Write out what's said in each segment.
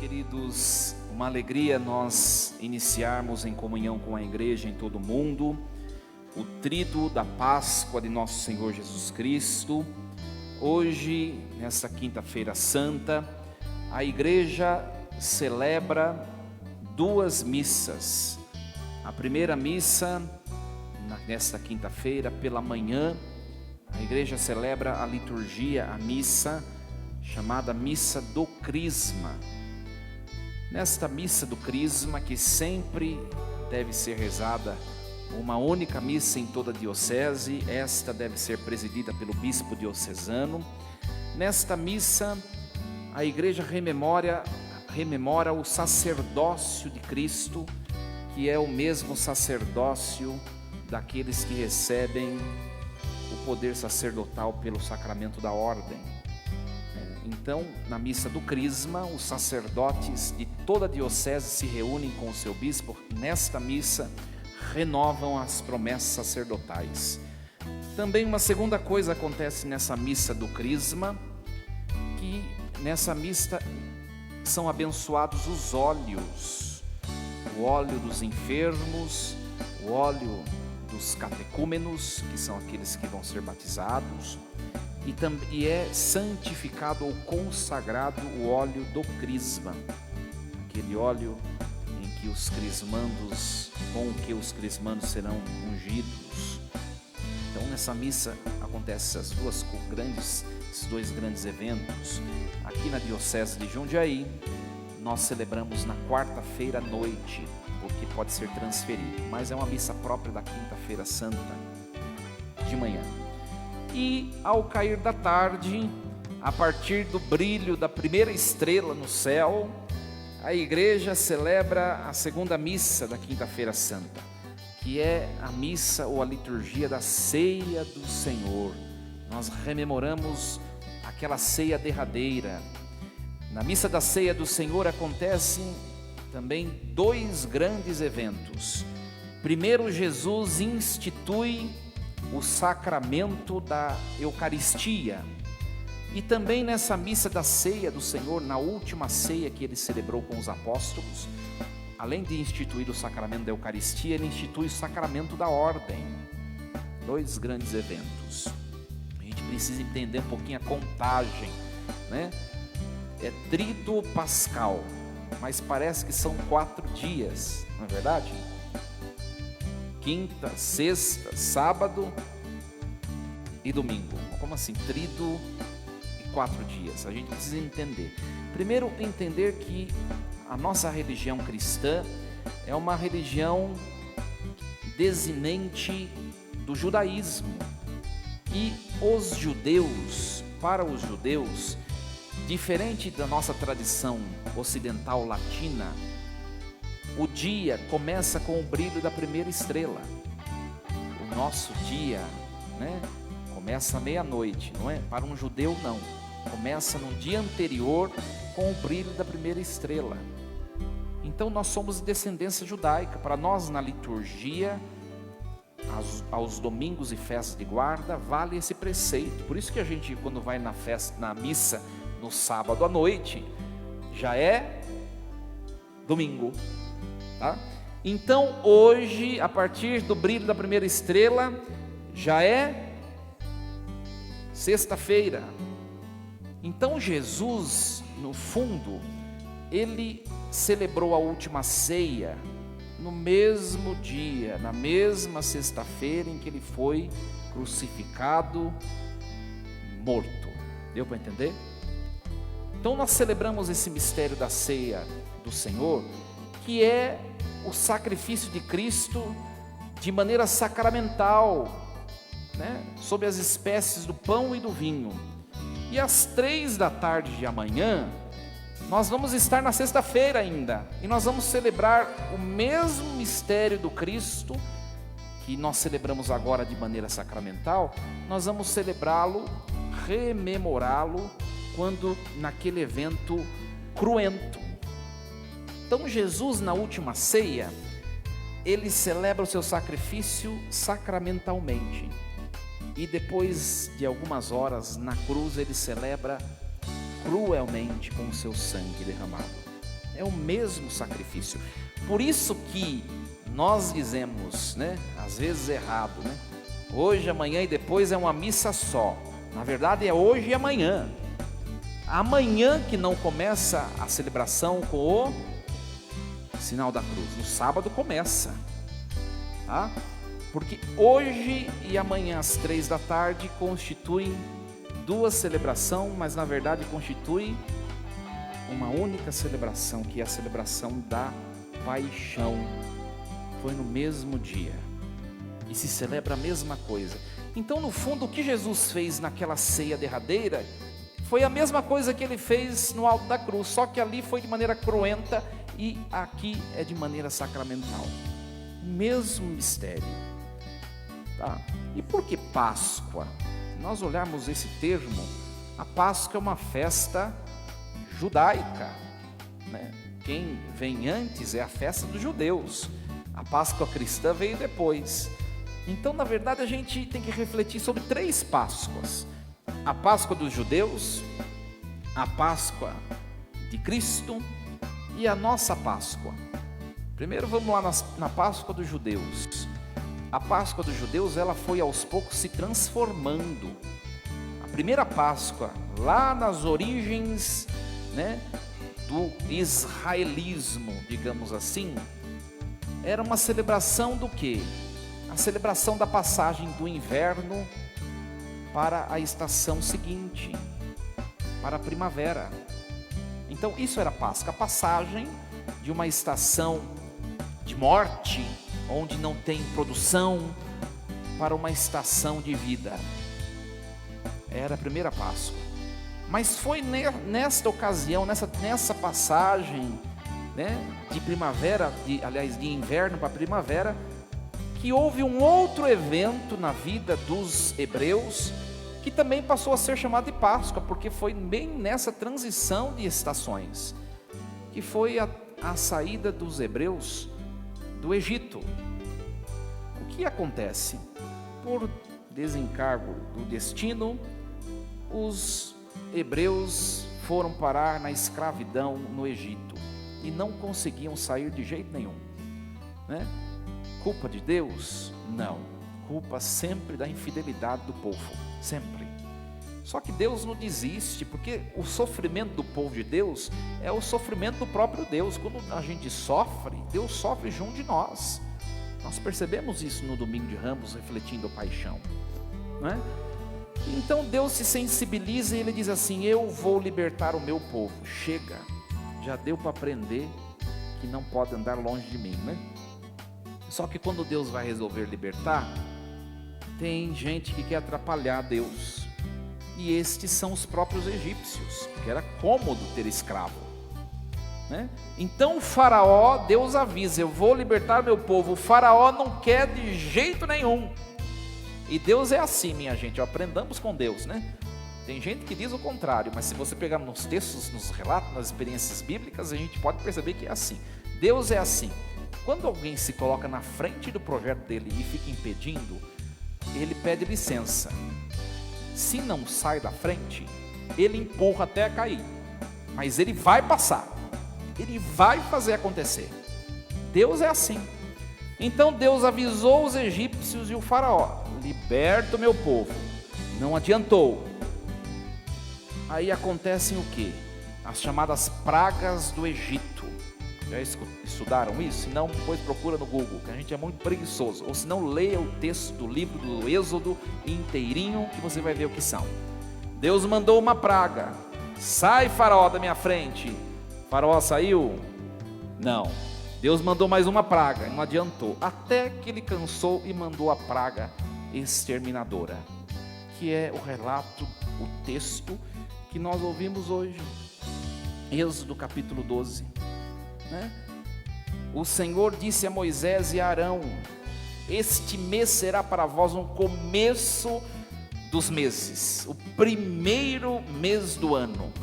queridos, uma alegria nós iniciarmos em comunhão com a igreja em todo o mundo, o tríduo da Páscoa de nosso Senhor Jesus Cristo. Hoje, nesta quinta-feira santa, a igreja celebra duas missas. A primeira missa, nesta quinta-feira, pela manhã, a igreja celebra a liturgia, a missa, chamada Missa do Crisma. Nesta Missa do Crisma, que sempre deve ser rezada, uma única missa em toda a diocese, esta deve ser presidida pelo bispo diocesano. Nesta missa, a igreja rememora o sacerdócio de Cristo, que é o mesmo sacerdócio daqueles que recebem o poder sacerdotal pelo sacramento da ordem. Então, na missa do Crisma, os sacerdotes de toda a diocese se reúnem com o seu bispo. Nesta missa, renovam as promessas sacerdotais. Também uma segunda coisa acontece nessa missa do Crisma, que nessa missa são abençoados os óleos, o óleo dos enfermos, o óleo dos catecúmenos, que são aqueles que vão ser batizados, e é santificado ou consagrado o óleo do crisma, aquele óleo em que os crismandos, com o que os crismandos serão ungidos. Então nessa missa acontecem esses dois grandes eventos. Aqui na diocese de Jundiaí, nós celebramos na quarta-feira à noite, porque pode ser transferido, mas é uma missa própria da quinta-feira santa, de manhã. E ao cair da tarde, a partir do brilho da primeira estrela no céu, a igreja celebra a segunda missa da quinta-feira santa, que é a missa ou a liturgia da ceia do Senhor. Nós rememoramos aquela ceia derradeira. Na missa da ceia do Senhor acontecem também dois grandes eventos. Primeiro, Jesus institui o sacramento da Eucaristia. E também nessa missa da ceia do Senhor, na última ceia que ele celebrou com os apóstolos, além de instituir o sacramento da Eucaristia, ele institui o sacramento da ordem. Dois grandes eventos. A gente precisa entender um pouquinho a contagem, né? É tríduo pascal, mas parece que são 4 dias, não é verdade? Quinta, sexta, sábado e domingo. Como assim? Tríduo e 4 dias. A gente precisa entender. Primeiro, entender que a nossa religião cristã é uma religião desinente do judaísmo. E os judeus, para os judeus, diferente da nossa tradição ocidental latina, o dia começa com o brilho da primeira estrela. O nosso dia, né, começa à meia-noite, não é? Para um judeu não, começa no dia anterior com o brilho da primeira estrela. Então nós somos de descendência judaica. Para nós na liturgia, aos domingos e festas de guarda, vale esse preceito. Por isso que a gente, quando vai na missa no sábado à noite, já é domingo. Tá? Então hoje, a partir do brilho da primeira estrela, já é sexta-feira. Então Jesus, no fundo, ele celebrou a última ceia no mesmo dia, na mesma sexta-feira em que ele foi crucificado, morto. Deu para entender? Então nós celebramos esse mistério da ceia do Senhor, que é o sacrifício de Cristo de maneira sacramental, né? Sob as espécies do pão e do vinho. E às 3 da tarde de amanhã, nós vamos estar na sexta-feira ainda, e nós vamos celebrar o mesmo mistério do Cristo, que nós celebramos agora de maneira sacramental. Nós vamos celebrá-lo, rememorá-lo, quando naquele evento cruento. Então Jesus, na última ceia, ele celebra o seu sacrifício sacramentalmente, e depois de algumas horas na cruz ele celebra cruelmente com o seu sangue derramado. É o mesmo sacrifício. Por isso que nós dizemos, né, às vezes errado, né? Hoje, amanhã e depois é uma missa só. Na verdade é hoje e amanhã. Amanhã que não começa a celebração com o sinal da cruz. No sábado começa, tá? Porque hoje e amanhã às 3 da tarde constituem duas celebrações, mas na verdade constituem uma única celebração, que é a celebração da paixão. Foi no mesmo dia e se celebra a mesma coisa. Então, no fundo, o que Jesus fez naquela ceia derradeira foi a mesma coisa que ele fez no alto da cruz, só que ali foi de maneira cruenta e aqui é de maneira sacramental. O mesmo mistério, tá? E por que Páscoa? Se nós olharmos esse termo, a Páscoa é uma festa judaica, né? Quem vem antes é a festa dos judeus. A Páscoa cristã veio depois. Então, na verdade, a gente tem que refletir sobre 3 Páscoas: a Páscoa dos judeus, a Páscoa de Cristo e a nossa Páscoa. Primeiro vamos lá na Páscoa dos judeus. A Páscoa dos judeus, ela foi aos poucos se transformando. A primeira Páscoa, lá nas origens, né, do israelismo, digamos assim, era uma celebração do quê? A celebração da passagem do inverno para a estação seguinte, para a primavera. Então isso era Páscoa, a passagem de uma estação de morte, onde não tem produção, para uma estação de vida. Era a primeira Páscoa. Mas foi nesta ocasião, nessa passagem, né, de primavera, de inverno para primavera, que houve um outro evento na vida dos hebreus, que também passou a ser chamado de Páscoa, porque foi bem nessa transição de estações, que foi a saída dos hebreus do Egito. O que acontece? Por desencargo do destino, os hebreus foram parar na escravidão no Egito e não conseguiam sair de jeito nenhum, né? Culpa de Deus? Não. Culpa sempre da infidelidade do povo, sempre. Só que Deus não desiste, porque o sofrimento do povo de Deus é o sofrimento do próprio Deus. Quando a gente sofre, Deus sofre junto de nós. Nós percebemos isso no domingo de Ramos, refletindo a paixão, não é? Então Deus se sensibiliza e Ele diz assim: eu vou libertar o meu povo. Chega, já deu para aprender que não pode andar longe de mim, né? Só que quando Deus vai resolver libertar, tem gente que quer atrapalhar Deus. E estes são os próprios egípcios, porque era cômodo ter escravo, né? Então o faraó, Deus avisa: eu vou libertar meu povo. O faraó não quer de jeito nenhum. E Deus é assim, minha gente, aprendamos com Deus, né? Tem gente que diz o contrário, mas se você pegar nos textos, nos relatos, nas experiências bíblicas, a gente pode perceber que é assim. Deus é assim. Quando alguém se coloca na frente do projeto dele e fica impedindo, ele pede licença. Se não sai da frente, ele empurra até cair, mas ele vai passar, ele vai fazer acontecer. Deus é assim. Então Deus avisou os egípcios e o faraó: liberta o meu povo. Não adiantou. Aí acontecem o quê? As chamadas pragas do Egito. Já estudaram isso? Se não, depois procura no Google, que a gente é muito preguiçoso. Ou se não, leia o texto do livro do Êxodo inteirinho, que você vai ver o que são. Deus mandou uma praga: sai, faraó, da minha frente. Faraó saiu? Não. Deus mandou mais uma praga, não adiantou, até que ele cansou e mandou a praga exterminadora, que é o relato, o texto que nós ouvimos hoje, Êxodo capítulo 12, né? O Senhor disse a Moisés e a Arão: este mês será para vós um começo dos meses, o primeiro mês do ano,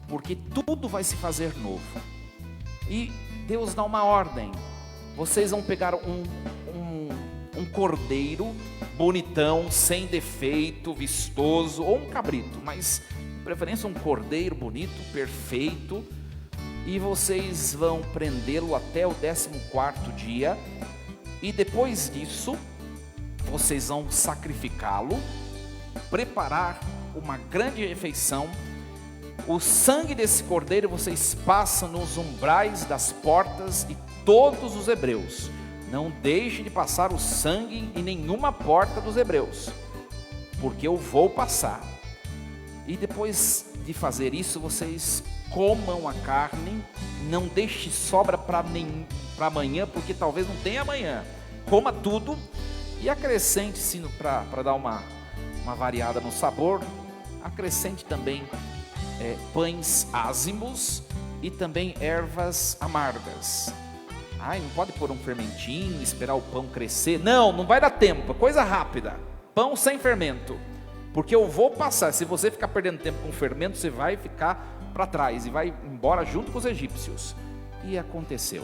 porque tudo vai se fazer novo. E Deus dá uma ordem: vocês vão pegar um cordeiro bonitão, sem defeito, vistoso, ou um cabrito, mas de preferência um cordeiro bonito, perfeito, e vocês vão prendê-lo até o 14º dia, e depois disso, vocês vão sacrificá-lo, preparar uma grande refeição. O sangue desse cordeiro vocês passam nos umbrais das portas de todos os hebreus. Não deixe de passar o sangue em nenhuma porta dos hebreus, porque eu vou passar. E depois de fazer isso, vocês comam a carne, não deixe sobra para amanhã, porque talvez não tenha amanhã. Coma tudo e acrescente-se, para dar uma variada no sabor, acrescente também pães ázimos e também ervas amargas. Ai, não pode pôr um fermentinho, esperar o pão crescer. Não vai dar tempo, coisa rápida. Pão sem fermento, porque eu vou passar. Se você ficar perdendo tempo com fermento, você vai ficar para trás e vai embora junto com os egípcios. E aconteceu,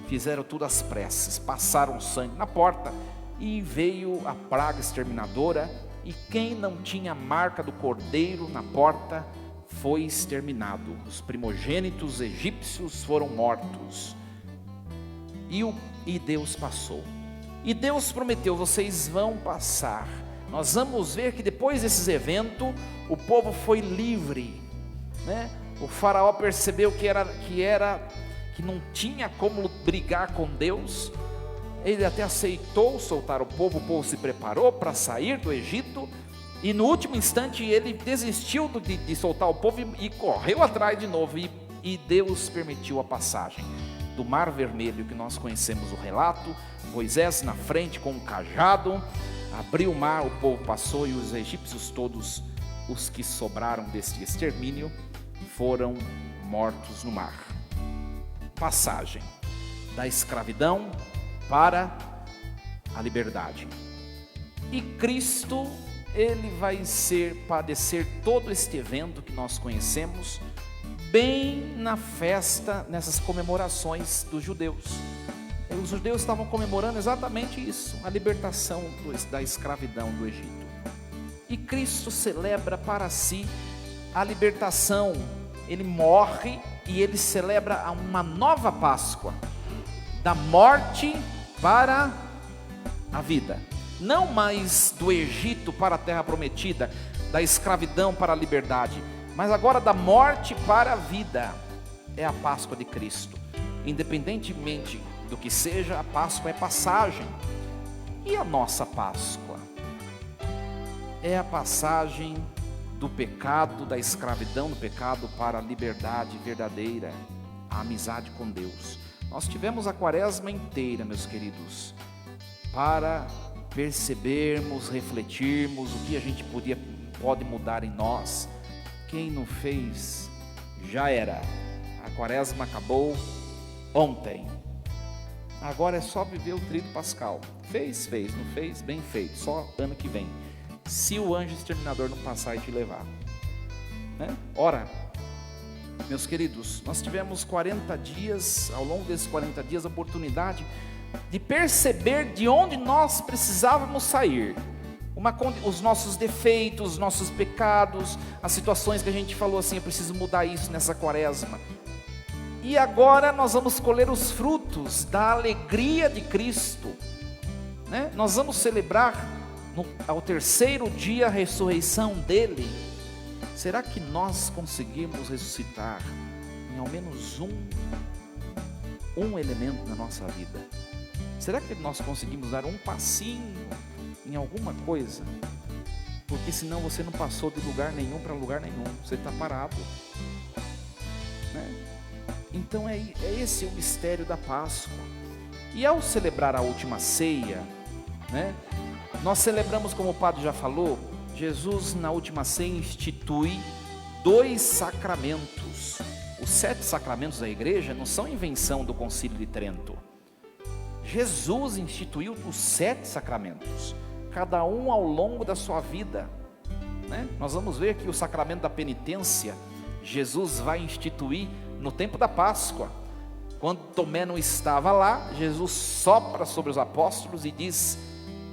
fizeram tudo às pressas, passaram sangue na porta, e veio a praga exterminadora, e quem não tinha a marca do cordeiro na porta foi exterminado. Os primogênitos egípcios foram mortos. E Deus passou. E Deus prometeu: vocês vão passar. Nós vamos ver que depois desses eventos, o povo foi livre, né? O faraó percebeu que não tinha como brigar com Deus. Ele até aceitou soltar o povo se preparou para sair do Egito, e no último instante ele desistiu de soltar o povo e correu atrás de novo, e Deus permitiu a passagem do Mar Vermelho, que nós conhecemos o relato. Moisés na frente com um cajado, abriu o mar, o povo passou, e os egípcios todos, os que sobraram deste extermínio, foram mortos no mar. Passagem da escravidão para a liberdade. E Cristo, ele vai padecer todo este evento que nós conhecemos, bem na festa, nessas comemorações dos judeus. Os judeus estavam comemorando exatamente isso, a libertação da escravidão do Egito. E Cristo celebra para si a libertação. Ele morre e ele celebra uma nova Páscoa, da morte para a vida. Não mais do Egito para a terra prometida, da escravidão para a liberdade, mas agora da morte para a vida. É a Páscoa de Cristo. Independentemente do que seja, a Páscoa é passagem. E a nossa Páscoa? É a passagem do pecado, da escravidão do pecado para a liberdade verdadeira, a amizade com Deus. Nós tivemos a quaresma inteira, meus queridos, para percebermos, refletirmos o que a gente pode mudar em nós. Quem não fez, já era. A quaresma acabou ontem. Agora é só viver o tríduo pascal. Fez, não fez, bem feito, só ano que vem, se o anjo exterminador não passar e te levar, né? Ora, meus queridos, nós tivemos 40 dias, ao longo desses 40 dias, a oportunidade de perceber de onde nós precisávamos sair, os nossos defeitos, os nossos pecados, as situações que a gente falou assim: eu preciso mudar isso nessa quaresma. E agora nós vamos colher os frutos da alegria de Cristo, né? Nós vamos celebrar ao terceiro dia a ressurreição dele. Será que nós conseguimos ressuscitar em ao menos um elemento na nossa vida? Será que nós conseguimos dar um passinho em alguma coisa? Porque senão você não passou de lugar nenhum para lugar nenhum, você está parado, né? Então é esse o mistério da Páscoa. E ao celebrar a última ceia, né, nós celebramos, como o padre já falou, Jesus na última ceia institui 2 sacramentos. Os 7 sacramentos da igreja não são invenção do Concílio de Trento. Jesus instituiu os 7 sacramentos, cada um ao longo da sua vida, né? Nós vamos ver que o sacramento da penitência, Jesus vai instituir no tempo da Páscoa. Quando Tomé não estava lá, Jesus sopra sobre os apóstolos e diz: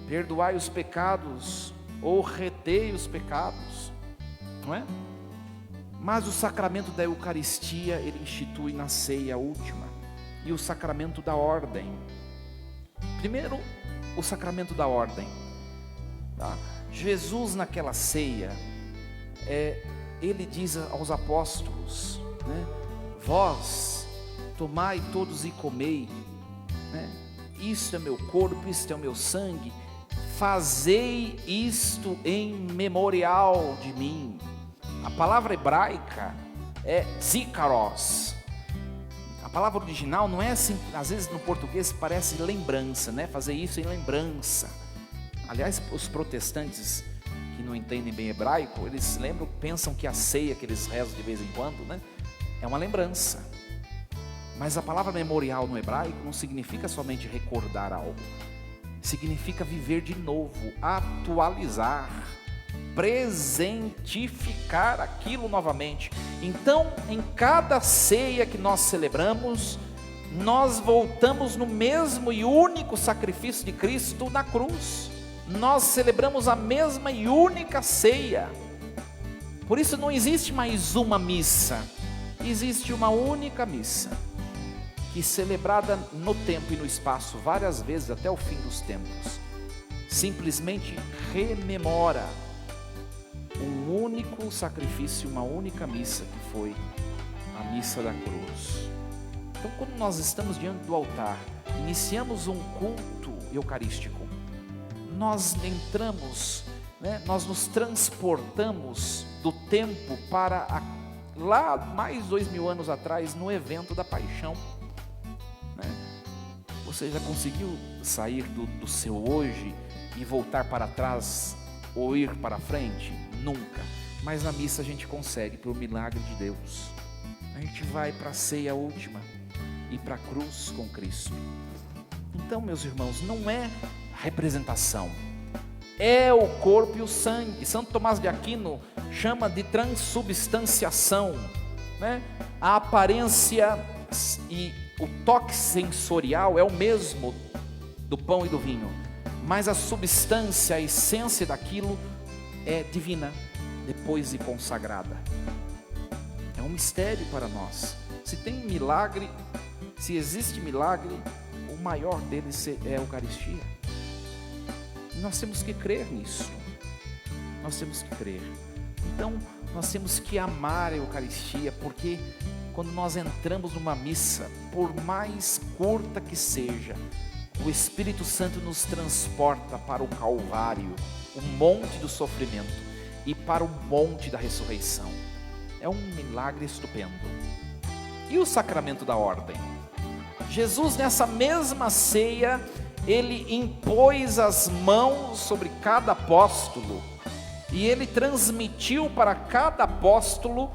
perdoai os pecados, ou retei os pecados, não é? Mas o sacramento da Eucaristia, ele institui na ceia última. E o sacramento da ordem. Primeiro, o sacramento da ordem. Tá? Jesus naquela ceia, ele diz aos apóstolos, né? Vós, tomai todos e comei, né? Isto é meu corpo, isto é o meu sangue, fazei isto em memorial de mim. A palavra hebraica é zikaros. A palavra original não é assim, às vezes no português parece lembrança, né? Fazer isso em lembrança. Aliás, os protestantes que não entendem bem hebraico, eles pensam que a ceia que eles rezam de vez em quando, né, é uma lembrança. Mas a palavra memorial no hebraico não significa somente recordar algo. Significa viver de novo, atualizar, presentificar aquilo novamente. Então, em cada ceia que nós celebramos, nós voltamos no mesmo e único sacrifício de Cristo na cruz. Nós celebramos a mesma e única ceia. Por isso não existe mais uma missa, existe uma única missa, que celebrada no tempo e no espaço várias vezes até o fim dos tempos, simplesmente rememora um único sacrifício, uma única missa, que foi a missa da cruz. Então, quando nós estamos diante do altar, iniciamos um culto eucarístico, nós entramos, né, nós nos transportamos do tempo para lá mais 2000 anos atrás, no evento da paixão, né? Você já conseguiu sair do seu hoje e voltar para trás ou ir para frente? Nunca. Mas na missa a gente consegue, por milagre de Deus. A gente vai para a ceia última e para a cruz com Cristo. Então, meus irmãos, não é representação, é o corpo e o sangue. Santo Tomás de Aquino chama de transubstanciação, né? A aparência e o toque sensorial é o mesmo do pão e do vinho, mas a substância, a essência daquilo é divina, depois de consagrada. É um mistério para nós. Se tem milagre, se existe milagre, o maior deles é a Eucaristia. Nós temos que crer nisso. Nós temos que crer. Então, nós temos que amar a Eucaristia, porque quando nós entramos numa missa, por mais curta que seja, o Espírito Santo nos transporta para o Calvário, o monte do sofrimento, e para o monte da ressurreição. É um milagre estupendo. E o sacramento da ordem? Jesus, nessa mesma ceia, ele impôs as mãos sobre cada apóstolo, e ele transmitiu para cada apóstolo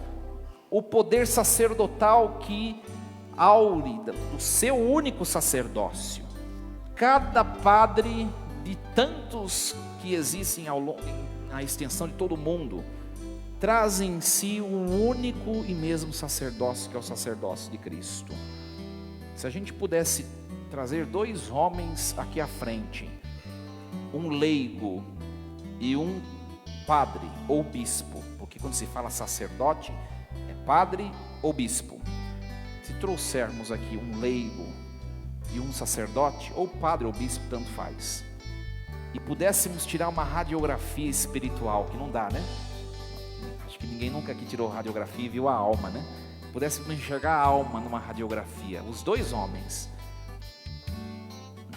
o poder sacerdotal que aure do seu único sacerdócio. Cada padre, de tantos que existem na extensão de todo o mundo, traz em si um único e mesmo sacerdócio, que é o sacerdócio de Cristo. Se a gente pudesse trazer dois homens aqui à frente, um leigo e um padre ou bispo, porque quando se fala sacerdote, é padre ou bispo. Se trouxermos aqui um leigo e um sacerdote, ou padre ou bispo, tanto faz, e pudéssemos tirar uma radiografia espiritual, que não dá, né? Acho que ninguém nunca aqui tirou radiografia e viu a alma, né? Pudéssemos enxergar a alma numa radiografia, os dois homens,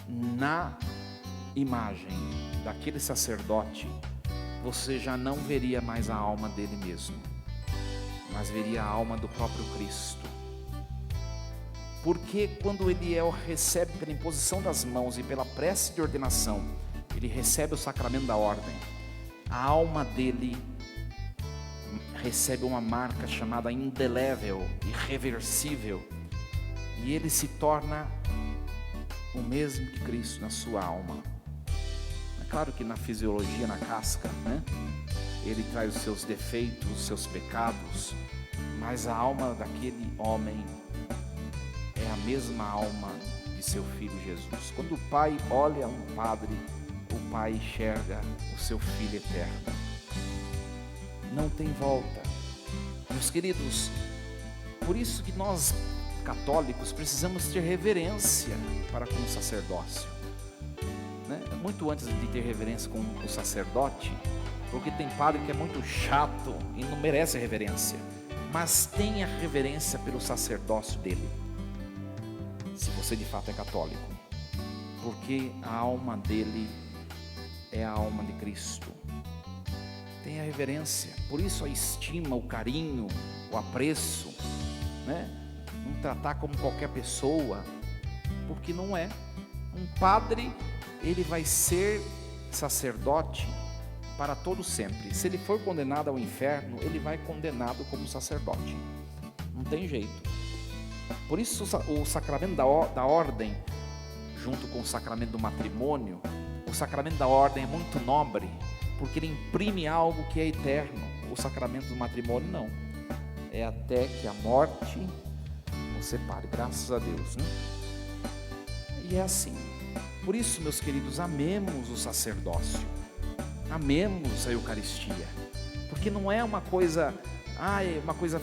na imagem daquele sacerdote, você já não veria mais a alma dele mesmo, mas veria a alma do próprio Cristo. Porque quando ele recebe pela imposição das mãos e pela prece de ordenação, ele recebe o sacramento da ordem, a alma dele recebe uma marca chamada indelével, irreversível, e ele se torna o mesmo que Cristo na sua alma. É claro que na fisiologia, na casca, né, ele traz os seus defeitos, os seus pecados, mas a alma daquele homem é a mesma alma de seu filho Jesus. Quando o pai olha um padre, o pai enxerga o seu filho eterno. Não tem volta. Meus queridos, por isso que nós católicos precisamos ter reverência para com o sacerdócio, né? Muito antes de ter reverência com o sacerdote, porque tem padre que é muito chato e não merece reverência, mas tenha reverência pelo sacerdócio dele, se você de fato é católico, porque a alma dele é a alma de Cristo. Tenha reverência, por isso a estima, o carinho, o apreço, né? Não tratar como qualquer pessoa, porque não é. Um padre, ele vai ser sacerdote para todo sempre. Se ele for condenado ao inferno, ele vai condenado como sacerdote, não tem jeito. Por isso o sacramento da ordem, junto com o sacramento do matrimônio, o sacramento da ordem é muito nobre, porque ele imprime algo que é eterno. O sacramento do matrimônio não, é até que a morte nos separe, graças a Deus, né? E é assim. Por isso, meus queridos, amemos o sacerdócio, amemos a Eucaristia, porque não é uma coisa, é uma coisa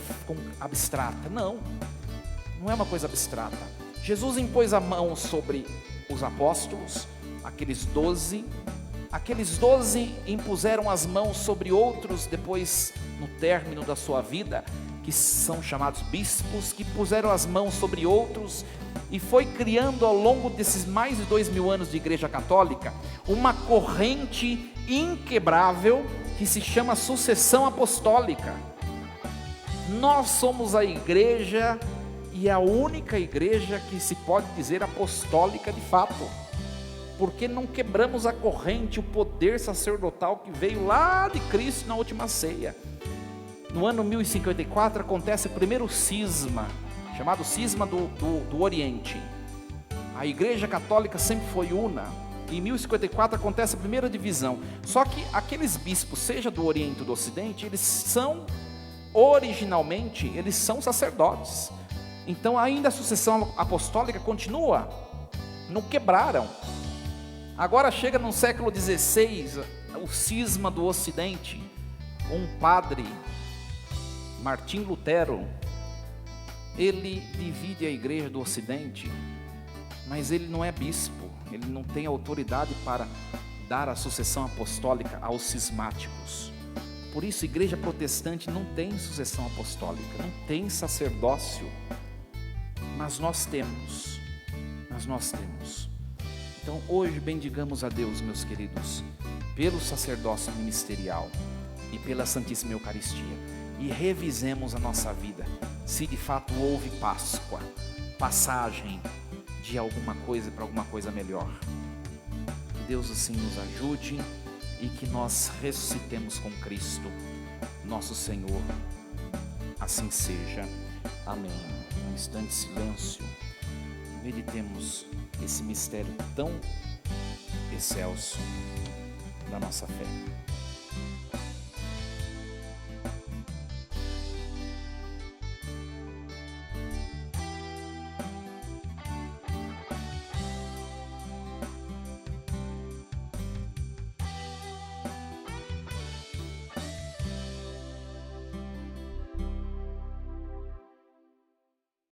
abstrata, não é uma coisa abstrata. Jesus impôs a mão sobre os apóstolos, aqueles 12 impuseram as mãos sobre outros depois, no término da sua vida, que são chamados bispos, que puseram as mãos sobre outros, e foi criando ao longo desses mais de 2000 anos de Igreja Católica, uma corrente inquebrável, que se chama sucessão apostólica. Nós somos a igreja, e a única igreja que se pode dizer apostólica de fato, porque não quebramos a corrente, o poder sacerdotal que veio lá de Cristo na última ceia. No ano 1054 acontece o primeiro cisma, chamado cisma do Oriente. A igreja católica sempre foi una, e em 1054 acontece a primeira divisão. Só que aqueles bispos, seja do Oriente ou do Ocidente, eles são, originalmente, eles são sacerdotes. Então ainda a sucessão apostólica continua, não quebraram. Agora chega no século XVI, o cisma do Ocidente. Um padre, Martim Lutero, ele divide a igreja do Ocidente, mas ele não é bispo, ele não tem autoridade para dar a sucessão apostólica aos cismáticos. Por isso a igreja protestante não tem sucessão apostólica, não tem sacerdócio, mas nós temos. Então hoje bendigamos a Deus, meus queridos, pelo sacerdócio ministerial e pela Santíssima Eucaristia, e revisemos a nossa vida, se de fato houve Páscoa, passagem de alguma coisa para alguma coisa melhor. Que Deus assim nos ajude, e que nós ressuscitemos com Cristo, nosso Senhor, assim seja, amém. Um instante de silêncio, meditemos esse mistério tão excelso da nossa fé.